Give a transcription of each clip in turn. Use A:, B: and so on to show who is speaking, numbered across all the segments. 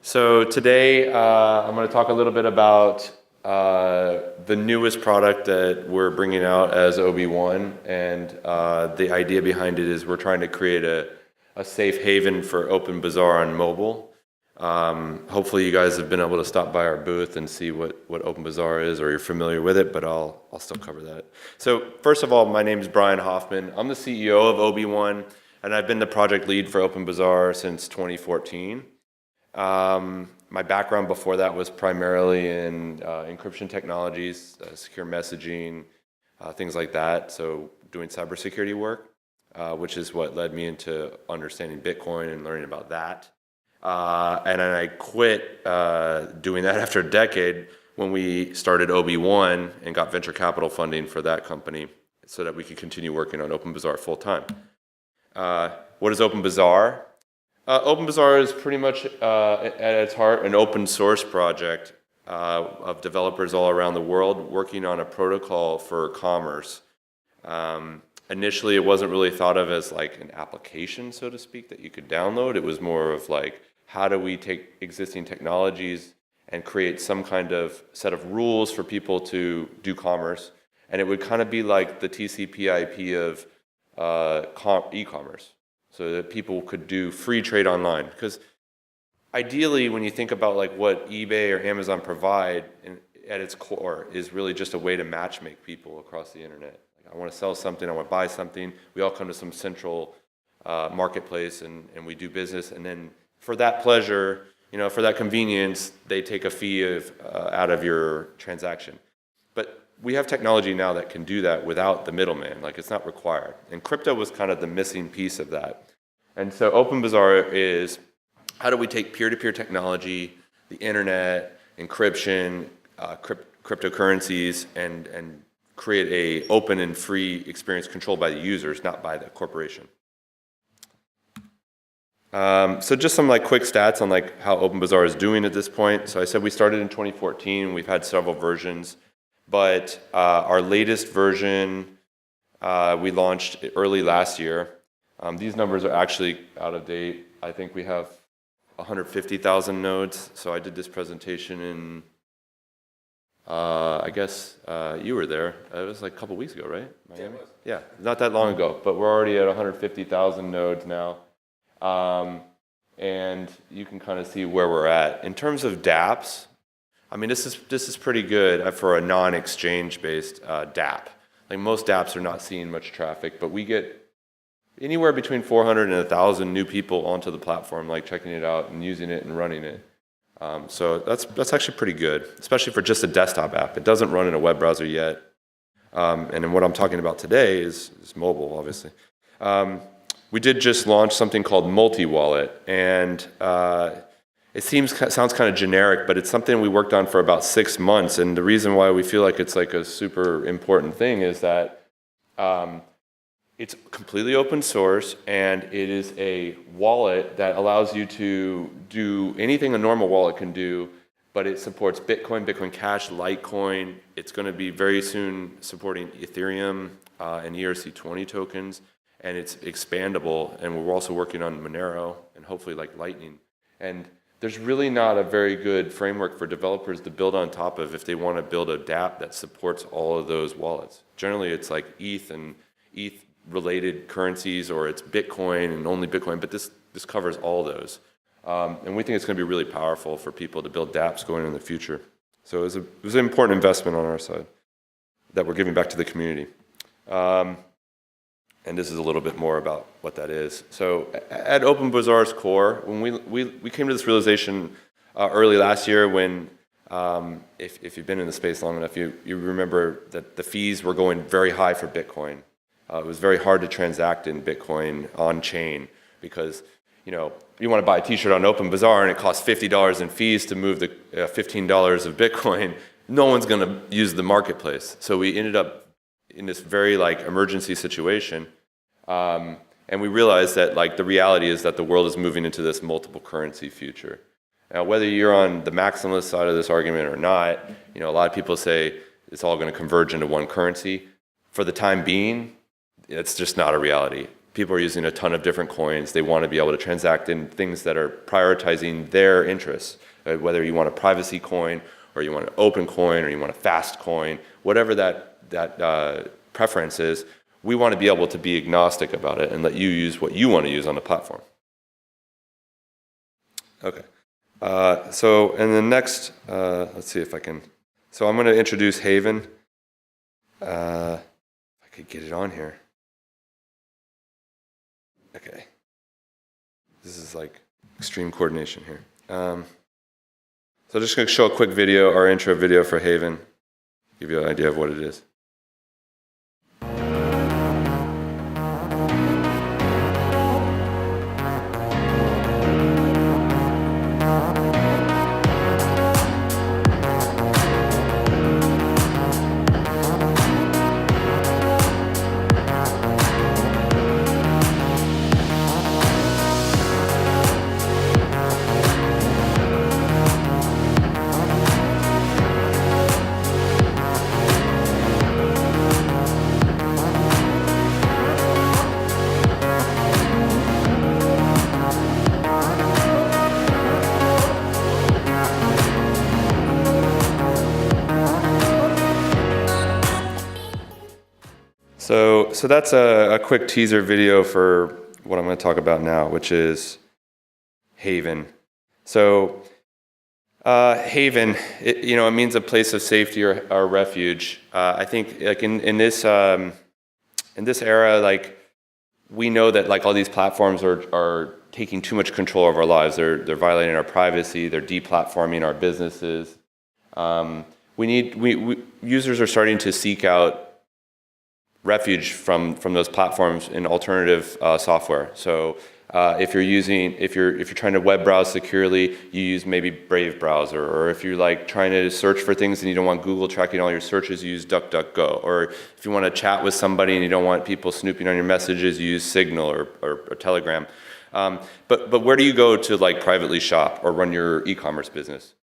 A: So today I'm going to talk a little bit about the newest product that we're bringing out as OB1, and the idea behind it is we're trying to create a safe haven for OpenBazaar on mobile. Hopefully you guys have been able to stop by our booth and see what OpenBazaar is, or you're familiar with it, but I'll still cover that. So first of all, my name is Brian Hoffman. I'm the CEO of OB1, and I've been the project lead for OpenBazaar since 2014. My background before that was primarily in encryption technologies, secure messaging, things like that. So doing cybersecurity work, which is what led me into understanding Bitcoin and learning about that. And then I quit doing that after a decade when we started OB1 and got venture capital funding for that company so that we could continue working on OpenBazaar full time. What is OpenBazaar? OpenBazaar is pretty much at its heart an open source project of developers all around the world working on a protocol for commerce. Initially, it wasn't really thought of as like an application, so to speak, that you could download. It was more of like, how do we take existing technologies and create some kind of set of rules for people to do commerce? And it would kind of be like the TCP/IP of e-commerce, so that people could do free trade online. Because ideally, when you think about like what eBay or Amazon provide at its core is really just a way to matchmake people across the internet. Like, I want to sell something, I want to buy something. We all come to some central marketplace and we do business. And then for that pleasure, for that convenience, they take a fee out of your transaction. But we have technology now that can do that without the middleman. Like, it's not required. And crypto was kind of the missing piece of that. And so OpenBazaar is, how do we take peer-to-peer technology, the internet, encryption, cryptocurrencies, and create a open and free experience controlled by the users, not by the corporation. So just some like quick stats on like how OpenBazaar is doing at this point. So I said we started in 2014. We've had several versions, but our latest version we launched early last year. These numbers are actually out of date. I think we have 150,000 nodes. So I did this presentation in, I guess you were there. It was like a couple weeks ago, right? Miami? Yeah, not that long ago, but we're already at 150,000 nodes now. And you can kind of see where we're at. In terms of dApps, I mean, this is pretty good for a non-exchange based dApp. Like, most dApps are not seeing much traffic, but we get anywhere between 400 and 1,000 new people onto the platform, like checking it out and using it and running it. So that's actually pretty good, especially for just a desktop app. It doesn't run in a web browser yet. And then what I'm talking about today is mobile, obviously. We did just launch something called multi-wallet, and it sounds kind of generic, but it's something we worked on for about 6 months. And the reason why we feel like it's like a super important thing is that it's completely open source, and it is a wallet that allows you to do anything a normal wallet can do, but it supports Bitcoin, Bitcoin Cash, Litecoin. It's going to be very soon supporting Ethereum and ERC20 tokens, and it's expandable. And we're also working on Monero and hopefully like Lightning. And there's really not a very good framework for developers to build on top of if they want to build a dApp that supports all of those wallets. Generally, it's like ETH and ETH related currencies, or it's Bitcoin and only Bitcoin, but this covers all those. And we think it's going to be really powerful for people to build dApps going in the future. So it was an important investment on our side that we're giving back to the community. And this is a little bit more about what that is. So at OpenBazaar's core, when we came to this realization early last year, when if you've been in the space long enough, you remember that the fees were going very high for Bitcoin. It was very hard to transact in Bitcoin on chain because you want to buy a t-shirt on OpenBazaar and it costs $50 in fees to move the $15 of Bitcoin. No one's going to use the marketplace. So we ended up in this very like emergency situation. And we realized that like the reality is that the world is moving into this multiple currency future. Now, whether you're on the maximalist side of this argument or not, a lot of people say it's all going to converge into one currency. For the time being, it's just not a reality. People are using a ton of different coins. They want to be able to transact in things that are prioritizing their interests, whether you want a privacy coin or you want an open coin or you want a fast coin, whatever that preference is, we want to be able to be agnostic about it and let you use what you want to use on the platform. Okay. And the next, let's see if I can, so I'm going to introduce Haven. If I could get it on here. Okay. This is like extreme coordination here. So I'm just going to show a quick video, our intro video for Haven, give you an idea of what it is. So that's a quick teaser video for what I'm going to talk about now, which is Haven. So Haven, it means a place of safety or refuge. I think like in this era, like we know that like all these platforms are taking too much control of our lives. They're violating our privacy. They're deplatforming our businesses. Users are starting to seek out refuge from those platforms in alternative software. So if you're trying to web browse securely, you use maybe Brave browser, or if you're like trying to search for things and you don't want Google tracking all your searches, you use DuckDuckGo. Or if you want to chat with somebody and you don't want people snooping on your messages, you use Signal or Telegram. But where do you go to like privately shop or run your e-commerce business?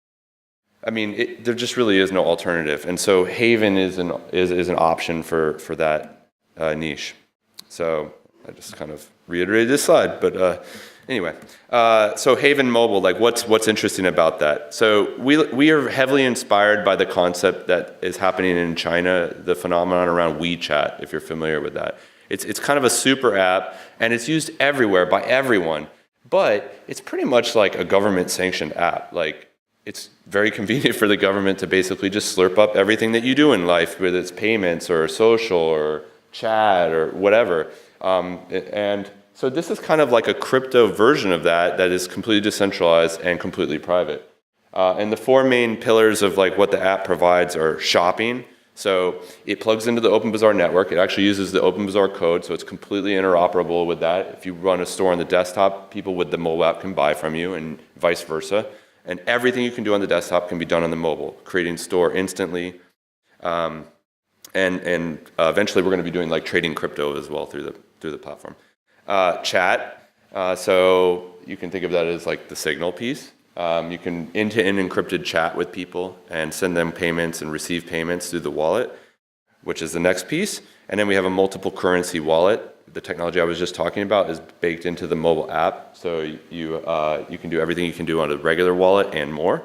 A: I mean, there just really is no alternative, and so Haven is an option for that niche. So I just kind of reiterated this slide, but anyway. So Haven Mobile, like what's interesting about that? So we are heavily inspired by the concept that is happening in China, the phenomenon around WeChat, if you're familiar with that. It's kind of a super app, and it's used everywhere by everyone, but it's pretty much like a government-sanctioned app. Like, it's very convenient for the government to basically just slurp up everything that you do in life, whether it's payments or social or chat or whatever. And so this is kind of like a crypto version of that is completely decentralized and completely private. And the four main pillars of like what the app provides are shopping. So it plugs into the OpenBazaar network. It actually uses the OpenBazaar code, so it's completely interoperable with that. If you run a store on the desktop, people with the mobile app can buy from you and vice versa. And everything you can do on the desktop can be done on the mobile, creating store instantly. And eventually we're going to be doing like trading crypto as well through the platform. Chat, so you can think of that as like the Signal piece. You can end-to-end encrypted chat with people and send them payments and receive payments through the wallet, which is the next piece. And then we have a multiple currency wallet. The technology I was just talking about is baked into the mobile app, so you can do everything you can do on a regular wallet and more.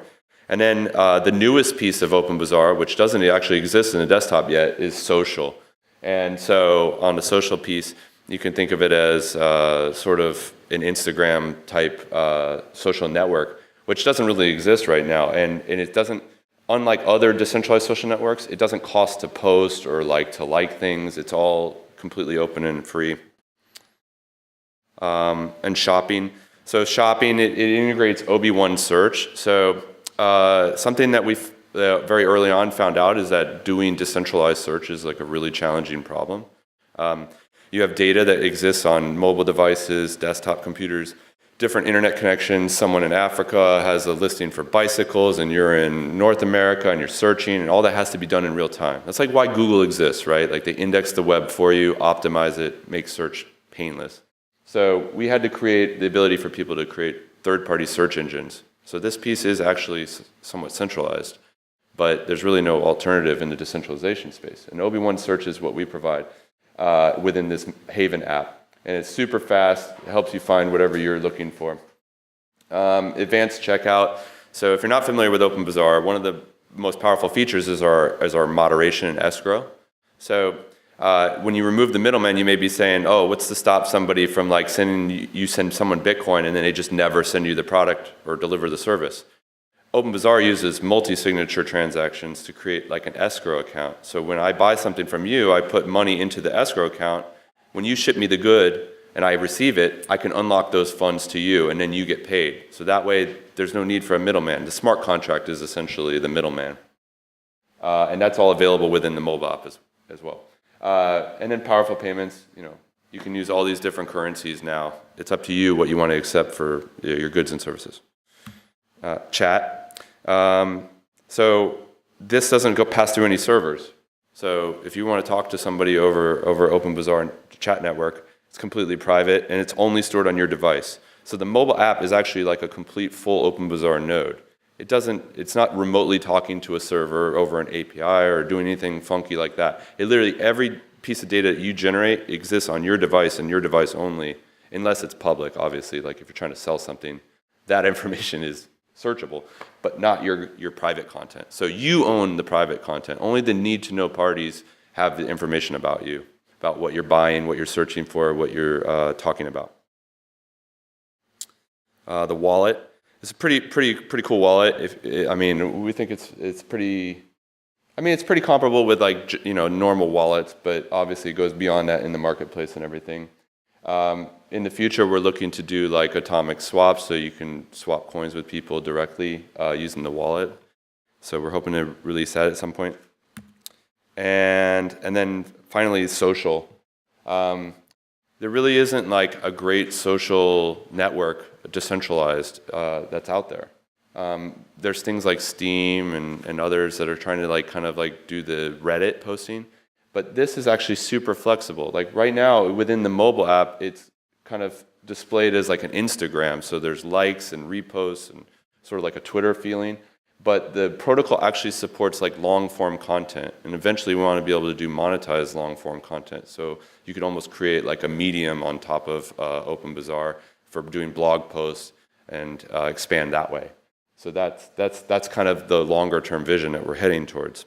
A: And then the newest piece of OpenBazaar, which doesn't actually exist in the desktop yet, is social. And so on the social piece, you can think of it as sort of an Instagram type social network, which doesn't really exist right now. And it doesn't, unlike other decentralized social networks, it doesn't cost to post or to like things. It's all completely open and free. And shopping. So shopping, it integrates OB1 search. So something that we've very early on found out is that doing decentralized search is like a really challenging problem. You have data that exists on mobile devices, desktop computers, different internet connections. Someone in Africa has a listing for bicycles and you're in North America and you're searching, and all that has to be done in real time. That's like why Google exists, right? Like they index the web for you, optimize it, make search painless. So we had to create the ability for people to create third-party search engines. So this piece is actually somewhat centralized, but there's really no alternative in the decentralization space. And OB1 search is what we provide within this Haven app. and it's super fast. It helps you find whatever you're looking for. Advanced checkout. So if you're not familiar with OpenBazaar, one of the most powerful features is our moderation and escrow. So when you remove the middleman, you may be saying, oh, what's to stop somebody from like send someone Bitcoin and then they just never send you the product or deliver the service. OpenBazaar uses multi-signature transactions to create like an escrow account. So when I buy something from you, I put money into the escrow account. When you ship me the good and I receive it, I can unlock those funds to you and then you get paid. So that way there's no need for a middleman. The smart contract is essentially the middleman. And that's all available within the mobile app as well. And then powerful payments, you can use all these different currencies now. It's up to you what you want to accept for your goods and services. Chat. So this doesn't pass through any servers. So if you want to talk to somebody over OpenBazaar chat network, it's completely private and it's only stored on your device. So the mobile app is actually like a complete full OpenBazaar node. It's not remotely talking to a server over an API or doing anything funky like that. It literally, every piece of data that you generate exists on your device and your device only, unless it's public, obviously, like if you're trying to sell something, that information is searchable, but not your private content. So you own the private content. Only the need-to-know parties have the information about you, about what you're buying, what you're searching for, what you're talking about. The wallet. It's a pretty cool wallet. We think it's pretty. It's pretty comparable with like normal wallets, but obviously it goes beyond that in the marketplace and everything. In the future, we're looking to do like atomic swaps, so you can swap coins with people directly using the wallet. So we're hoping to release that at some point. And then finally, social. There really isn't like a great social network, decentralized, that's out there. There's things like Steam and others that are trying to like kind of like do the Reddit posting, but this is actually super flexible. Like right now within the mobile app, it's kind of displayed as like an Instagram, so there's likes and reposts and sort of like a Twitter feeling, but the protocol actually supports like long form content, and eventually we want to be able to do monetize long form content. So you could almost create like a medium on top of OpenBazaar for doing blog posts and expand that way. So that's kind of the longer term vision that we're heading towards.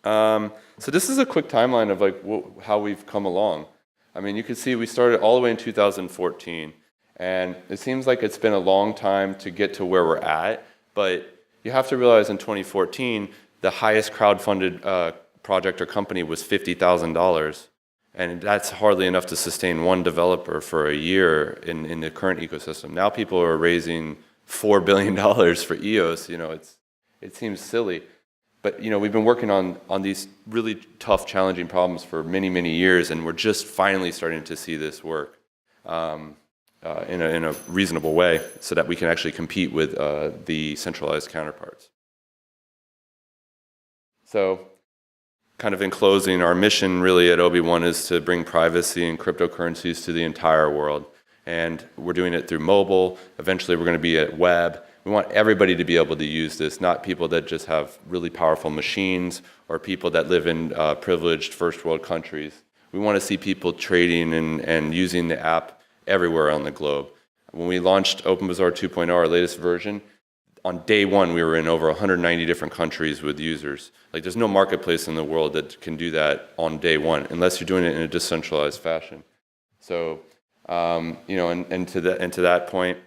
A: So this is a quick timeline of like how we've come along. You can see we started all the way in 2014, and it seems like it's been a long time to get to where we're at, but you have to realize in 2014, the highest crowdfunded project or company was $50,000, and that's hardly enough to sustain one developer for a year in the current ecosystem. Now people are raising $4 billion for EOS. It seems silly. But we've been working on these really tough, challenging problems for many, many years, and we're just finally starting to see this work in a reasonable way, so that we can actually compete with the centralized counterparts. So, kind of in closing, our mission really at OB1 is to bring privacy and cryptocurrencies to the entire world, and we're doing it through mobile. Eventually, we're going to be at web. We want everybody to be able to use this, not people that just have really powerful machines or people that live in privileged first world countries. We want to see people trading and using the app everywhere on the globe. When we launched OpenBazaar 2.0, our latest version, on day one we were in over 190 different countries with users. Like there's no marketplace in the world that can do that on day one unless you're doing it in a decentralized fashion. So, and to that point,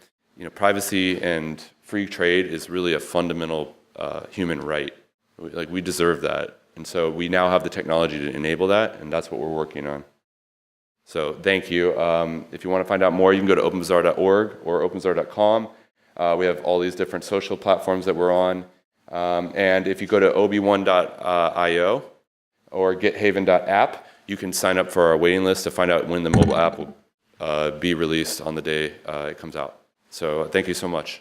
A: privacy and free trade is really a fundamental human right. We deserve that. And so we now have the technology to enable that, and that's what we're working on. So thank you. If you want to find out more, you can go to openbazaar.org or openbazaar.com. We have all these different social platforms that we're on. And if you go to OB1.io or gethaven.app, you can sign up for our waiting list to find out when the mobile app will be released on the day it comes out. So thank you so much.